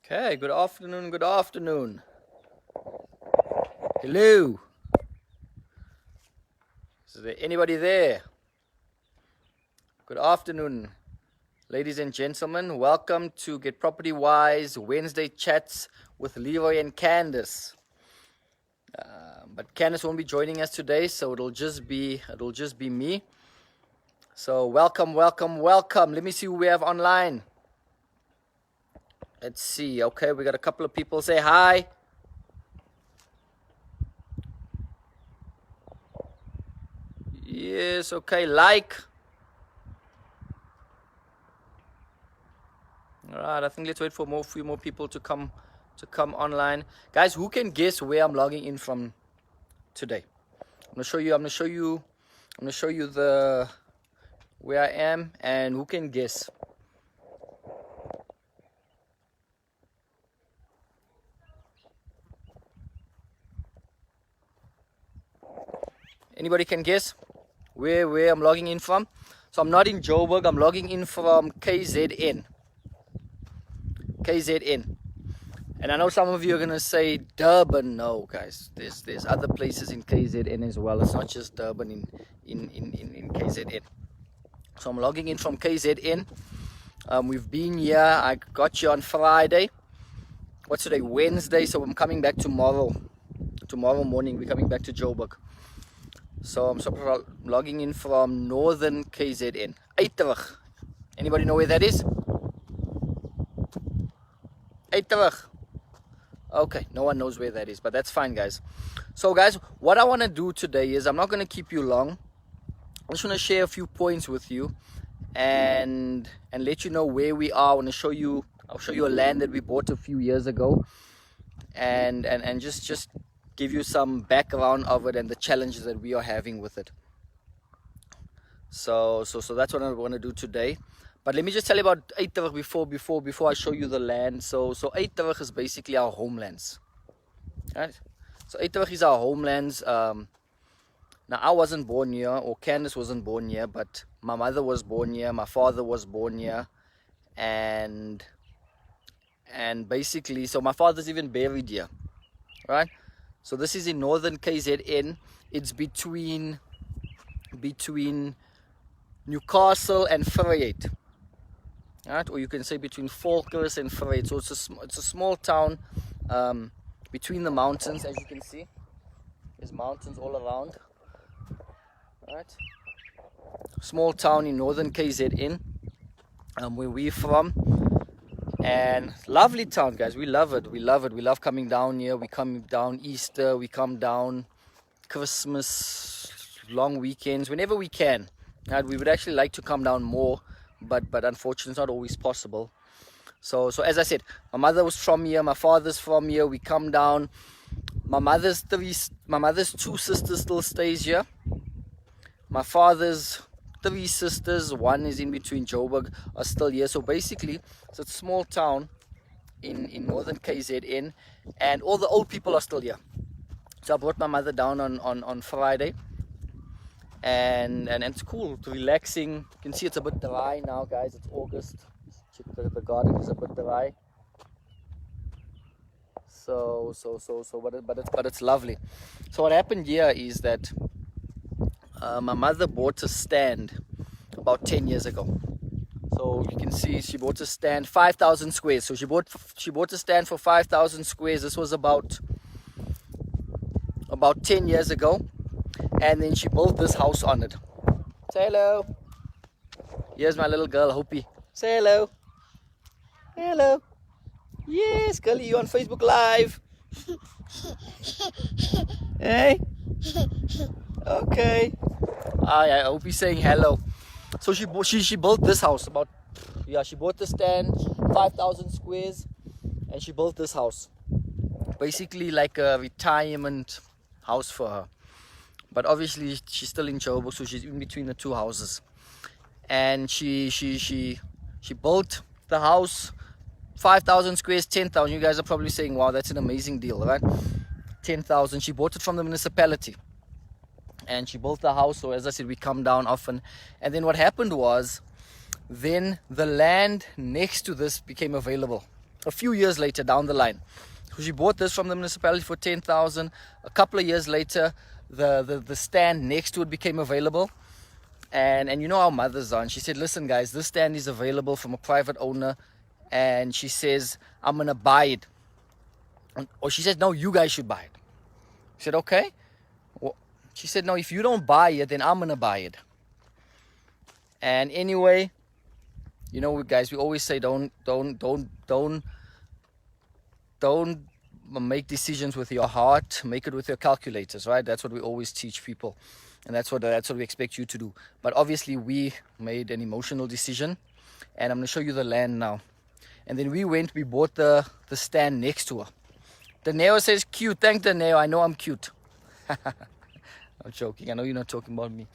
Okay, good afternoon, good afternoon. Hello. Is there anybody there? Good afternoon, ladies and gentlemen. Welcome to Get Property Wise Wednesday Chats with Leroy and Candace. But Candace won't be joining us today, so it'll just be me. So welcome. Let me see who we have online. Let's see. Okay, we got a couple of people. Say hi. Yes, okay, like. All right, I think let's wait for a few more people to come online. Guys, who can guess where I'm logging in from today? I'm gonna show you the where I am, and who can guess? Anybody can guess where I'm logging in from? So I'm not in Joburg, I'm logging in from KZN. And I know some of you are gonna say Durban. No, guys, there's other places in KZN as well. It's not just Durban in KZN. So I'm logging in from KZN. We've been here. I got you on Friday. What's today? Wednesday. So I'm coming back tomorrow. Tomorrow morning we're coming back to Joburg. So I'm logging in from northern KZN. Uiterug. Anybody know where that is? Uiterug. Okay, no one knows where that is, but that's fine, guys. So guys, what I want to do today is, I'm not going to keep you long. I just want to share a few points with you and let you know where we are. I want to show you, I'll show you a land that we bought a few years ago, and just give you some background of it and the challenges that we are having with it. So that's what I want to do today. But let me just tell you about Uiterug before I show you the land. So Uiterug is basically our homelands. Right? So Uiterug is our homelands. Now I wasn't born here, or Candace wasn't born here, but my mother was born here, my father was born here, and basically, so my father's even buried here, right? So this is in northern KZN. It's between Newcastle and Vryheid, right? Or you can say between Volkers and Vryheid. So it's a small town between the mountains, as you can see. There's mountains all around, right? Small town in northern KZN, where we're from. And lovely town, guys. We love it. We love coming down here. We come down Easter. We come down Christmas, long weekends, whenever we can. Right? We would actually like to come down more, but unfortunately it's not always possible. So as I said, my mother was from here. My father's from here. We come down. My mother's two sisters still stays here. My father's 3 sisters, one is in between Joburg, are still here. So basically, it's a small town in northern KZN, and all the old people are still here. So I brought my mother down on Friday, and it's cool, it's relaxing. You can see it's a bit dry now, guys. It's August. The garden is a bit dry. But it's lovely. So what happened here is that my mother bought a stand about 10 years ago. So you can see she bought a stand, 5,000 squares. So she bought a stand for 5,000 squares. This was about 10 years ago, and then she built this house on it. Say hello. Here's my little girl, Hopi. Say hello. Hello. Yes, girlie, you on Facebook Live? Hey. Okay. I hope he's saying hello. So she built this house she bought the stand, 5,000 squares, and she built this house. Basically like a retirement house for her. But obviously she's still in Joburg, so she's in between the two houses. And she built the house, 5,000 squares, 10,000. You guys are probably saying, wow, that's an amazing deal, right? 10,000. She bought it from the municipality. And she built the house, so as I said, we come down often. And then what happened was, then the land next to this became available. a few years later down the line. So she bought this from the municipality for 10,000. A couple of years later, the stand next to it became available. And you know how mothers are. And she said, listen guys, this stand is available from a private owner. And she says, I'm going to buy it. Or she said, no, you guys should buy it. I said, okay. Well, she said, no, if you don't buy it, then I'm going to buy it. And anyway, you know, guys, we always say don't make decisions with your heart, make it with your calculators, right? That's what we always teach people. And that's what we expect you to do. But obviously we made an emotional decision, and I'm going to show you the land now. And then we bought the stand next to her. Daneo says cute. Thank Daneo. I know I'm cute. I'm joking. I know you're not talking about me.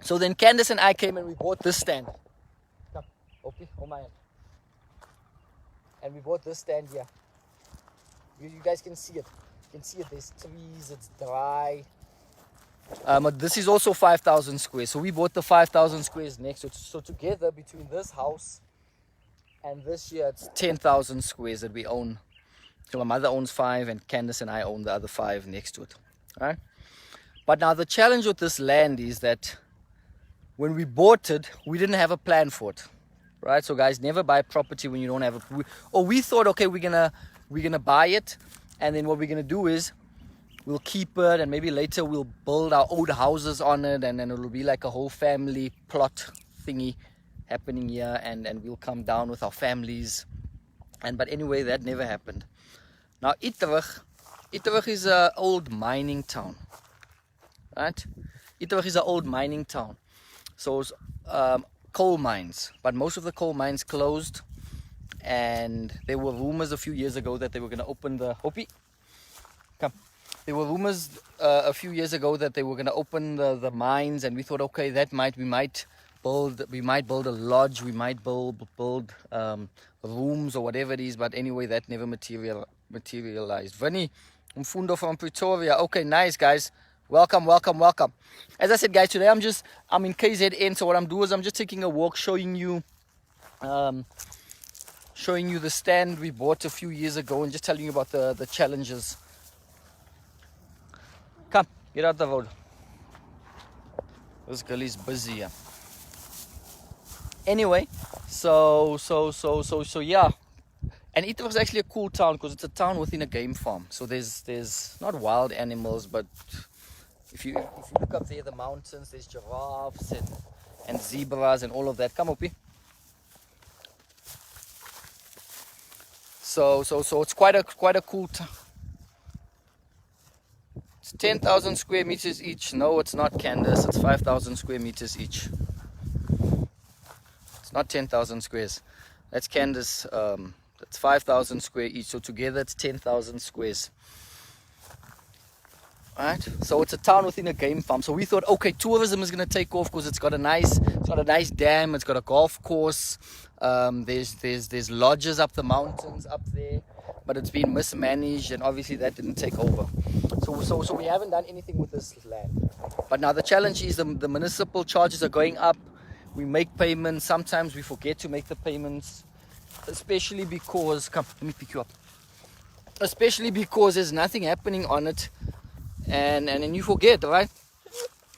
So then Candace and I came and we bought this stand. Come, okay, hold my hand. And we bought this stand here. You guys can see it. You can see it. There's trees. It's dry. But this is also 5,000 squares. So we bought the 5,000 squares next to it. So together between this house and this here, it's 10,000 squares that we own. So my mother owns 5 and Candace and I own the other 5 next to it. All right? But now the challenge with this land is that when we bought it, we didn't have a plan for it. Right? So guys, never buy property when you don't have we thought, okay, we're gonna buy it, and then what we're gonna do is we'll keep it, and maybe later we'll build our old houses on it, and then it'll be like a whole family plot thingy happening here, and we'll come down with our families. But anyway, that never happened. Now Iterweg is an old mining town. Right? Iterweg is an old mining town. So it's coal mines, but most of the coal mines closed, and there were rumors a few years ago that they were going to open the There were rumors a few years ago that they were going to open the mines, and we thought, okay, we might build a lodge, we might build rooms or whatever it is. But anyway, that never materialized. Vinny Mfundo from Pretoria. Okay, nice guys. Welcome. As I said, guys, today I'm in KZN. So what I'm doing is I'm just taking a walk, showing you the stand we bought a few years ago, and just telling you about the challenges. Come, get out the road. This girl is busy here. Anyway, so yeah. And it was actually a cool town because it's a town within a game farm. So there's not wild animals, but if you look up there, the mountains, there's giraffes and zebras and all of that. Come up here. So it's quite a cool town. It's 10,000 square meters each. No, it's not, Candace. It's 5,000 square meters each. It's not 10,000 squares. That's Candace. That's 5,000 square each. So together it's 10,000 squares. Right? So it's a town within a game farm. So we thought, okay, tourism is going to take off because it's got a nice dam. It's got a golf course. There's lodges up the mountains up there, but it's been mismanaged, and obviously that didn't take over. So we haven't done anything with this land. But now the challenge is the municipal charges are going up. We make payments. Sometimes we forget to make the payments, especially because let me pick you up. Especially because there's nothing happening on it. And then you forget, right?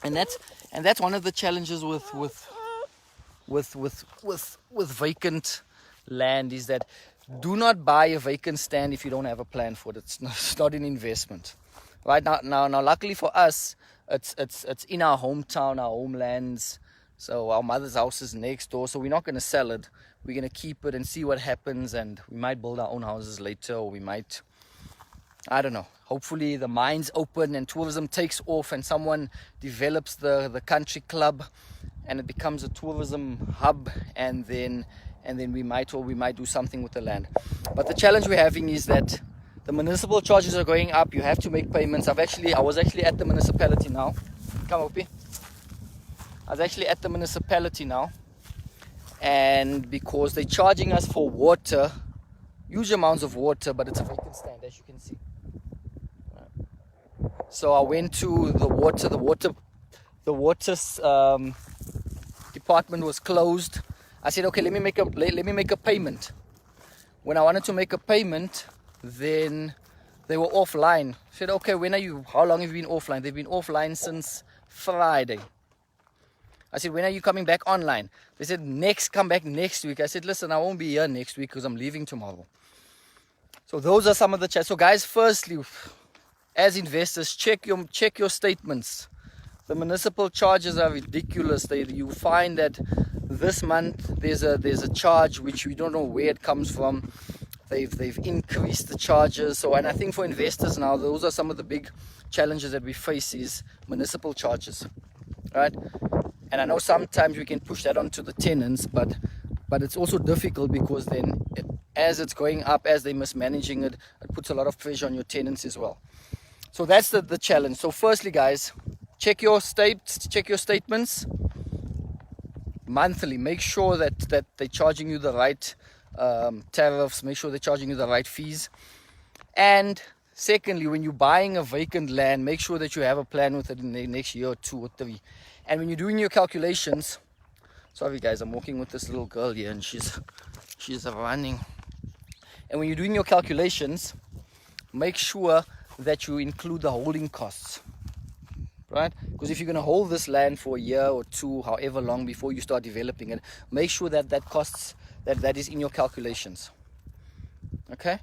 And that's one of the challenges with vacant land, is that do not buy a vacant stand if you don't have a plan for it. It's not an investment, right? Now luckily for us, it's in our hometown, our homelands. So our mother's house is next door, so we're not going to sell it. We're going to keep it and see what happens, and we might build our own houses later, or we might, I don't know. Hopefully the mines open and tourism takes off, and someone develops the country club and it becomes a tourism hub, and then we might do something with the land. But the challenge we're having is that the municipal charges are going up. You have to make payments. I was actually at the municipality now. Come up here. I was actually at the municipality now, and because they're charging us for water, huge amounts of water, but it's a vacant stand, as you can see. So I went to the water department was closed. I said, okay, let me make a payment. when I wanted to make a payment, then they were offline. I said, okay, how long have you been offline? They've been offline since Friday. I said, when are you coming back online? They said, come back next week. I said, listen, I won't be here next week because I'm leaving tomorrow. So those are some of the chats. So guys, firstly, as investors, check your statements. The municipal charges are ridiculous. You find that this month there's a charge which we don't know where it comes from. They've increased the charges. So, and I think for investors now, those are some of the big challenges that we face is municipal charges, right? And I know sometimes we can push that onto the tenants, but it's also difficult because then as it's going up, as they're mismanaging it, it puts a lot of pressure on your tenants as well. So that's the challenge. So firstly, guys, check your statements monthly. Make sure that they're charging you the right tariffs. Make sure they're charging you the right fees. And secondly, when you're buying a vacant land, make sure that you have a plan with it in the next year or 2 or 3. And when you're doing your calculations, sorry guys, I'm walking with this little girl here and she's running. And when you're doing your calculations, make sure that you include the holding costs, right? Because if you're going to hold this land for a year or 2, however long before you start developing it, make sure that costs that is in your calculations. Okay?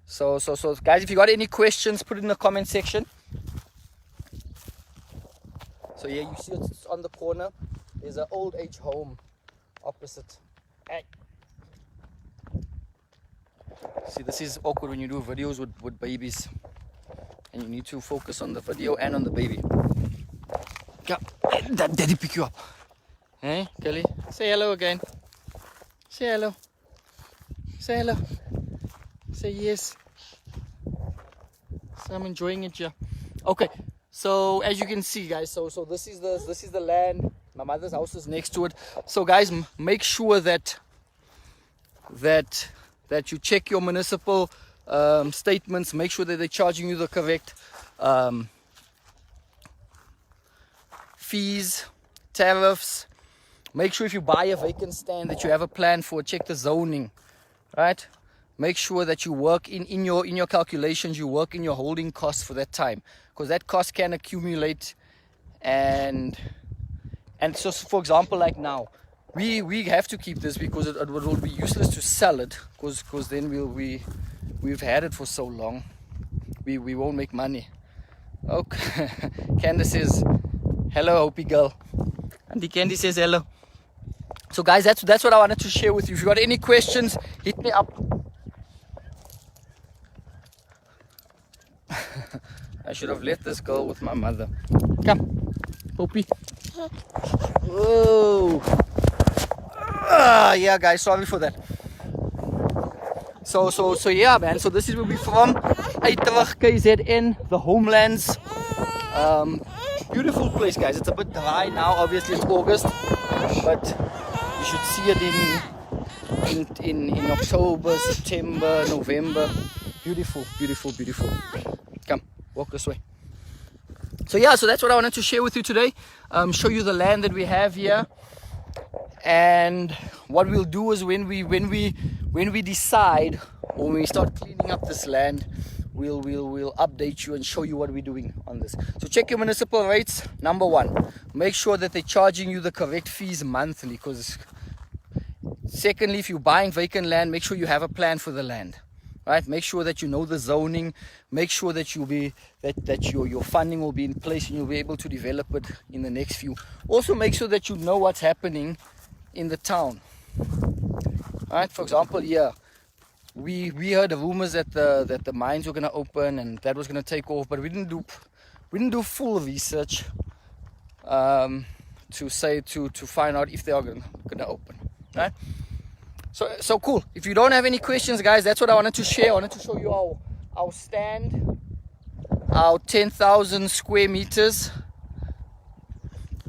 So guys, if you got any questions, put it in the comment section. So yeah, you see it's on the corner. There's an old age home opposite. Hey. See, this is awkward when you do videos with babies. And you need to focus on the video and on the baby. That daddy pick you up. Hey, Kelly, say hello again. Say hello. Say hello. Say yes. So I'm enjoying it here. Okay, so as you can see, guys, so this is the land. My mother's house is next to it. So guys, make sure that you check your municipal statements. Make sure that they're charging you the correct fees, tariffs. Make sure if you buy a vacant stand that you have a plan for. Check the zoning, right? Make sure that you work in your calculations. You work in your holding costs for that time, because that cost can accumulate. And so, for example, like now, we have to keep this because it will be useless to sell it, because then we've had it for so long, we won't make money. Okay. Candace says hello, Hopi girl. Auntie Candy says hello. So guys, that's what I wanted to share with you. If you got any questions, hit me up. I should have left this girl with my mother. Come, Hopi. Whoa. Yeah guys, sorry for that. So yeah, man. So this is where we're from. Uitterug KZN, the homelands. Beautiful place, guys. It's a bit dry now. Obviously, it's August, but you should see it in October, September, November. Beautiful, beautiful, beautiful. Come, walk this way. So yeah, so that's what I wanted to share with you today. Show you the land that we have here. And what we'll do is when we decide, or when we start cleaning up this land, we'll update you and show you what we're doing on this. So check your municipal rates. Number 1, make sure that they're charging you the correct fees monthly. Because secondly, if you're buying vacant land, make sure you have a plan for the land, right? Make sure that you know the zoning. Make sure that your funding will be in place and you'll be able to develop it in the next few. Also, make sure that you know what's happening in the town, right? For example, yeah, we heard the rumors that the mines were going to open and that was going to take off, but we didn't do full research to find out if they are going to open, right? So cool. If you don't have any questions, guys, that's what I wanted to share. I wanted to show you our stand, our 10,000 square meters.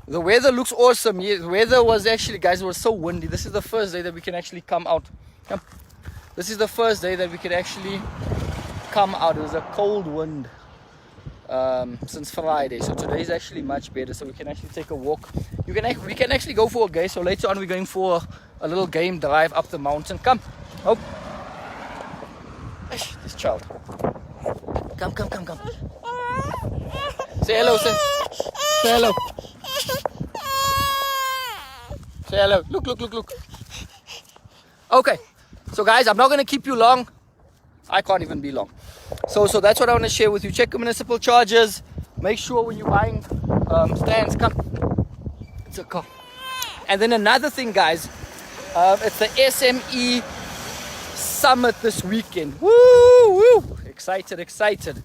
The weather looks awesome. Yeah, the weather was actually, guys, it was so windy. This is the first day that we can actually come out. This is the first day that we could actually come out. It was a cold wind since Friday. So today is actually much better. So we can actually take a walk. We can actually go for a game. So later on we're going for a little game drive up the mountain. Come. Oh. child. Come. Say hello, say hello. Say hello. Look. Okay. So guys, I'm not going to keep you long. I can't even be long. So that's what I want to share with you. Check your municipal charges. Make sure when you're buying stands, come. It's a car. And then another thing, guys, it's the SME Summit this weekend. Woo! Excited.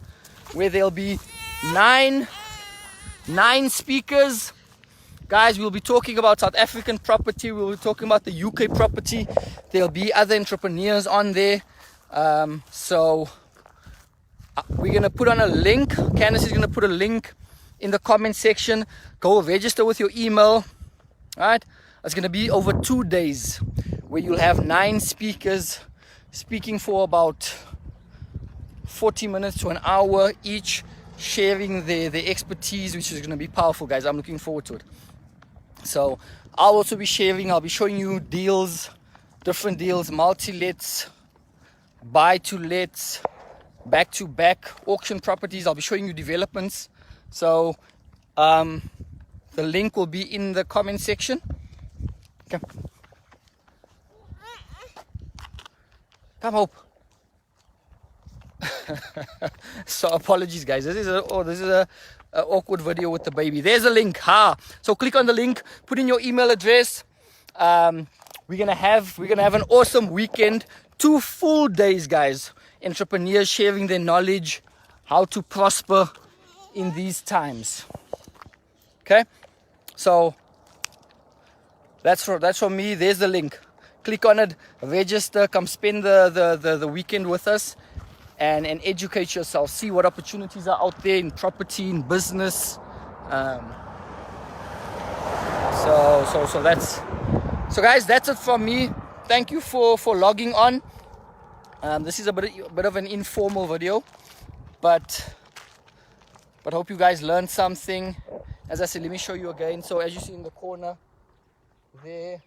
Where there'll be nine speakers. Guys, we'll be talking about South African property. We'll be talking about the UK property. There'll be other entrepreneurs on there. So we're going to put on a link. Candace is going to put a link in the comment section. Go register with your email. Alright? It's going to be over 2 days where you'll have 9 speakers speaking for about 40 minutes to an hour each, sharing their expertise, which is going to be powerful, guys. I'm looking forward to it. So I'll also be sharing, I'll be showing you deals, different deals, multi-lets, buy-to-lets, back-to-back auction properties. I'll be showing you developments. So the link will be in the comment section. Come Hope. So apologies, guys. This is a awkward video with the baby. There's a link. So click on the link, put in your email address. We're gonna have an awesome weekend. 2 full days, guys. Entrepreneurs sharing their knowledge, how to prosper in these times. Okay, so that's from me. There's the link. Click on it, register, come spend the weekend with us and educate yourself. See what opportunities are out there in property, in business. So guys, that's it from me. Thank you for logging on. This is a bit of an informal video, but hope you guys learned something. As I said, let me show you again. So as you see in the corner there,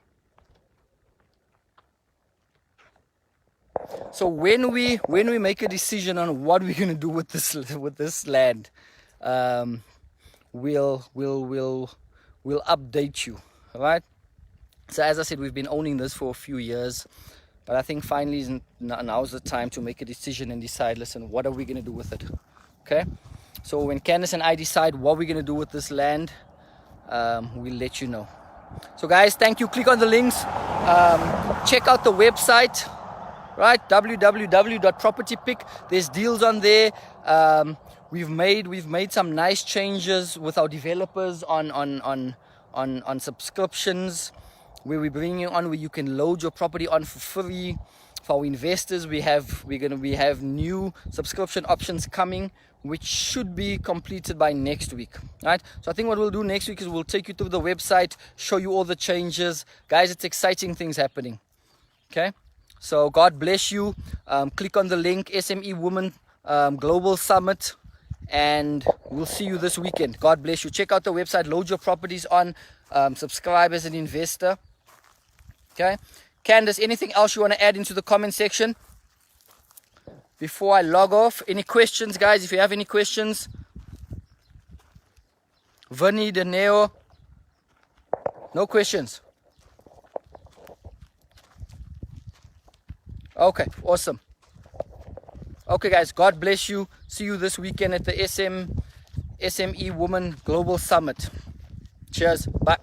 so when we make a decision on what we're going to do with this land, we'll update you. All right. So as I said, we've been owning this for a few years, but I think finally now's the time to make a decision and decide, listen, what are we going to do with it? Okay. So when Candace and I decide what we're going to do with this land, we'll let you know. So guys, thank you. Click on the links. Check out the website, right? www.propertypick. There's deals on there. We've made some nice changes with our developers on subscriptions, where we bring you on, where you can load your property on for free. For our investors, we have new subscription options coming, which should be completed by next week. Right? So I think what we'll do next week is we'll take you through the website, show you all the changes. Guys, it's exciting things happening. Okay? So God bless you. Click on the link, SME Women Global Summit, and we'll see you this weekend. God bless you. Check out the website, load your properties on, subscribe as an investor. Okay? Candace, anything else you want to add into the comment section before I log off? Any questions, guys? If you have any questions, Vinny, Daneo, no questions. Okay, awesome. Okay, guys, God bless you. See you this weekend at the SME Women Global Summit. Cheers. Bye.